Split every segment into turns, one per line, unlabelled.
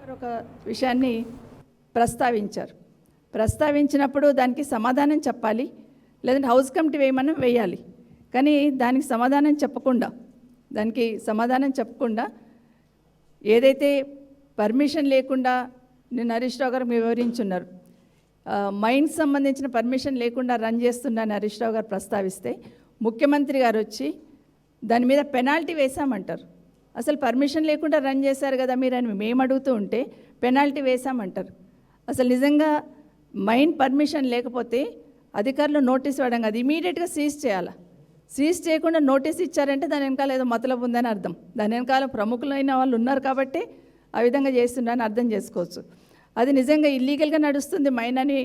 ఒక విషయాన్ని ప్రస్తావించినప్పుడు దానికి సమాధానం చెప్పాలి, లేదంటే హౌస్ కమిటీ వేయాలి. కానీ దానికి సమాధానం చెప్పకుండా ఏదైతే పర్మిషన్ లేకుండా నేను హరీష్ రావు గారు వివరించున్నారు, మైన్స్ సంబంధించిన పర్మిషన్ లేకుండా రన్ చేస్తున్నాను హరీష్ రావు గారు ప్రస్తావిస్తే ముఖ్యమంత్రి గారు వచ్చి దాని మీద పెనాల్టీ వేశామంటారు. అసలు పర్మిషన్ లేకుండా రన్ చేశారు కదా మీరు అని మేము అడుగుతూ ఉంటే పెనాల్టీ వేశామంటారు. అసలు నిజంగా మైన్ పర్మిషన్ లేకపోతే అధికారులు నోటీస్ ఇవ్వడం కాదు, ఇమీడియట్గా సీజ్ చేయాలి. సీజ్ చేయకుండా నోటీస్ ఇచ్చారంటే దాని వెనకాల ఏదో మతలబు ఉందని అర్థం. దాని వెనకాల ప్రముఖులైన వాళ్ళు ఉన్నారు కాబట్టి ఆ విధంగా చేస్తున్నారని అర్థం చేసుకోవచ్చు. అది నిజంగా ఇల్లీగల్గా నడుస్తుంది మైన్ అని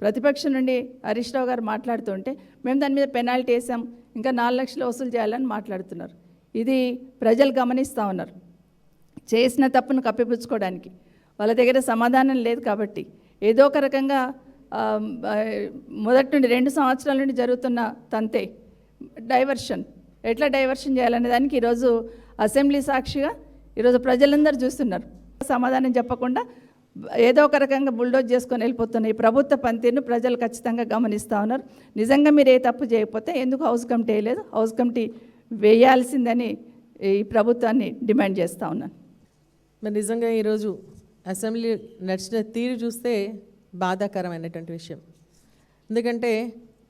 ప్రతిపక్షం నుండి హరీష్ రావు గారు మాట్లాడుతుంటే మేము దాని మీద పెనాల్టీ వేసాం, ఇంకా 4 లక్షలు వసూలు చేయాలని మాట్లాడుతున్నారు. ఇది ప్రజలు గమనిస్తూ ఉన్నారు. చేసిన తప్పును కప్పిపుచ్చుకోవడానికి వాళ్ళ దగ్గర సమాధానం లేదు కాబట్టి ఏదో ఒక రకంగా మొదటి నుండి 2 సంవత్సరాల నుండి జరుగుతున్న తంతే ఎట్లా డైవర్షన్ చేయాలనే దానికి ఈరోజు అసెంబ్లీ సాక్షిగా ఈరోజు ప్రజలందరూ చూస్తున్నారు. సమాధానం చెప్పకుండా ఏదో ఒక రకంగా బుల్డోజ్ చేసుకొని వెళ్ళిపోతున్న ఈ ప్రభుత్వ పనితీరును ప్రజలు ఖచ్చితంగా గమనిస్తూ ఉన్నారు. నిజంగా మీరు ఏ తప్పు చేయకపోతే ఎందుకు హౌస్ కమిటీ వేయలేదు? హౌస్ కమిటీ వేయాల్సిందని ఈ ప్రభుత్వాన్ని డిమాండ్ చేస్తూ ఉన్నాను.
మరి నిజంగా ఈరోజు అసెంబ్లీ నడిచిన తీరు చూస్తే బాధాకరమైనటువంటి విషయం. ఎందుకంటే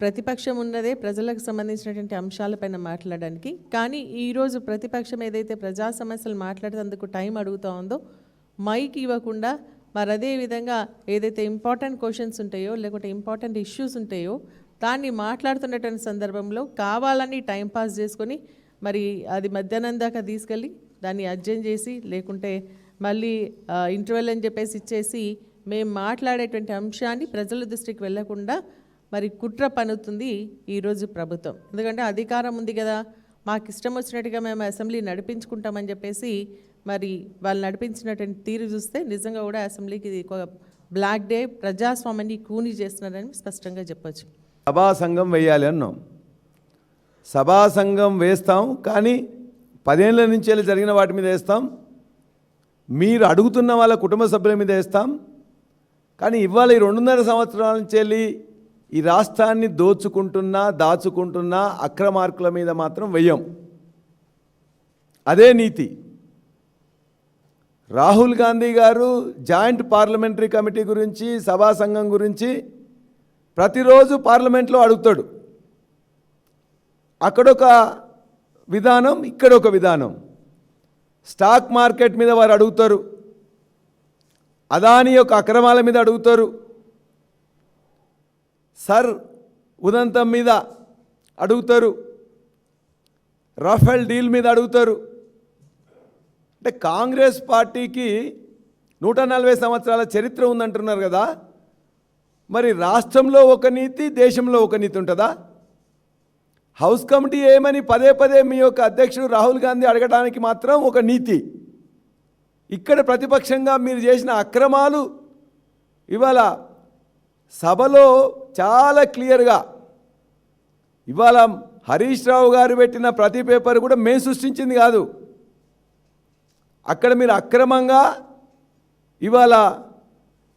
ప్రతిపక్షం ఉన్నదే ప్రజలకు సంబంధించినటువంటి అంశాలపైన మాట్లాడడానికి, కానీ ఈరోజు ప్రతిపక్షం ఏదైతే ప్రజా సమస్యలు మాట్లాడేందుకు టైం అడుగుతూ ఉందో మైక్ ఇవ్వకుండా, మరి అదేవిధంగా ఏదైతే ఇంపార్టెంట్ క్వశ్చన్స్ ఉంటాయో లేకుంటే ఇంపార్టెంట్ ఇష్యూస్ ఉంటాయో దాన్ని మాట్లాడుతున్నటువంటి సందర్భంలో కావాలని టైంపాస్ చేసుకొని మరి అది మధ్యాహ్నం దాకా తీసుకెళ్ళి దాన్ని అడ్జెంట్ చేసి లేకుంటే మళ్ళీ ఇంటర్వెల్ అని చెప్పేసి ఇచ్చేసి మేము మాట్లాడేటువంటి అంశాన్ని ప్రజల దృష్టికి వెళ్లకుండా మరి కుట్ర పన్నుతుంది ఈరోజు ప్రభుత్వం. ఎందుకంటే అధికారం ఉంది కదా, మాకు ఇష్టం వచ్చినట్టుగా మేము అసెంబ్లీ నడిపించుకుంటామని చెప్పేసి మరి వాళ్ళు నడిపించినటువంటి తీరు చూస్తే నిజంగా కూడా అసెంబ్లీకి ఇది ఒక బ్లాక్ డే, ప్రజాస్వామ్యాన్ని కూని చేస్తున్నారని స్పష్టంగా చెప్పొచ్చు.
సభా సంఘం వేయాలి అన్నాం, సభా సంఘం వేస్తాం, కానీ 10 ఏళ్ళ నుంచి జరిగిన వాటి మీద వేస్తాం, మీరు అడుగుతున్న వాళ్ళ కుటుంబ సభ్యుల మీద వేస్తాం. కానీ ఇవాళ ఈ 2.5 సంవత్సరాల నుంచి ఈ రాష్ట్రాన్ని దాచుకుంటున్న అక్రమార్కుల మీద మాత్రం వెయ్యం. అదే నీతి. రాహుల్ గాంధీ గారు జాయింట్ పార్లమెంటరీ కమిటీ గురించి, సభా సంఘం గురించి ప్రతిరోజు పార్లమెంట్లో అడుగుతాడు. అక్కడొక విధానం, ఇక్కడొక విధానం. స్టాక్ మార్కెట్ మీద వారు అడుగుతారు, అదానీ యొక్క అక్రమాల మీద అడుగుతారు, సర్ ఉదంతం మీద అడుగుతారు, రఫేల్ డీల్ మీద అడుగుతారు. అంటే కాంగ్రెస్ పార్టీకి 140 సంవత్సరాల చరిత్ర ఉందంటున్నారు కదా, మరి రాష్ట్రంలో ఒక నీతి, దేశంలో ఒక నీతి ఉంటుందా? హౌస్ కమిటీ ఏమని పదే మీ యొక్క అధ్యక్షుడు రాహుల్ గాంధీ అడగడానికి మాత్రం ఒక నీతి. ఇక్కడ ప్రతిపక్షంగా మీరు చేసిన అక్రమాలు ఇవాళ సభలో చాలా క్లియర్గా, ఇవాళ హరీష్ రావు గారు పెట్టిన ప్రతి పేపర్ కూడా మేము సృష్టించింది కాదు. అక్కడ మీరు అక్రమంగా ఇవాళ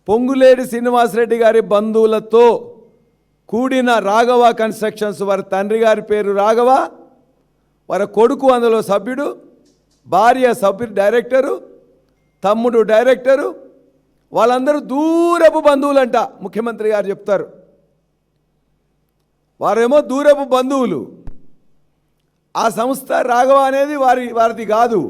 పొంగులేటి శ్రీనివాసరెడ్డి గారి బంధువులతో కూడిన రాఘవ కన్స్ట్రక్షన్స్, వారి తండ్రి గారి పేరు రాఘవ, వారి కొడుకు అందులో సభ్యుడు, భార్య సభ్యుడు డైరెక్టరు, తమ్ముడు డైరెక్టరు, వాళ్ళందరూ దూరపు బంధువులంట. ముఖ్యమంత్రి గారు చెప్తారు, వారేమో దూరపు బంధువులు. ఆ సంస్థ రాఘవ అనేది వారిది కాదు.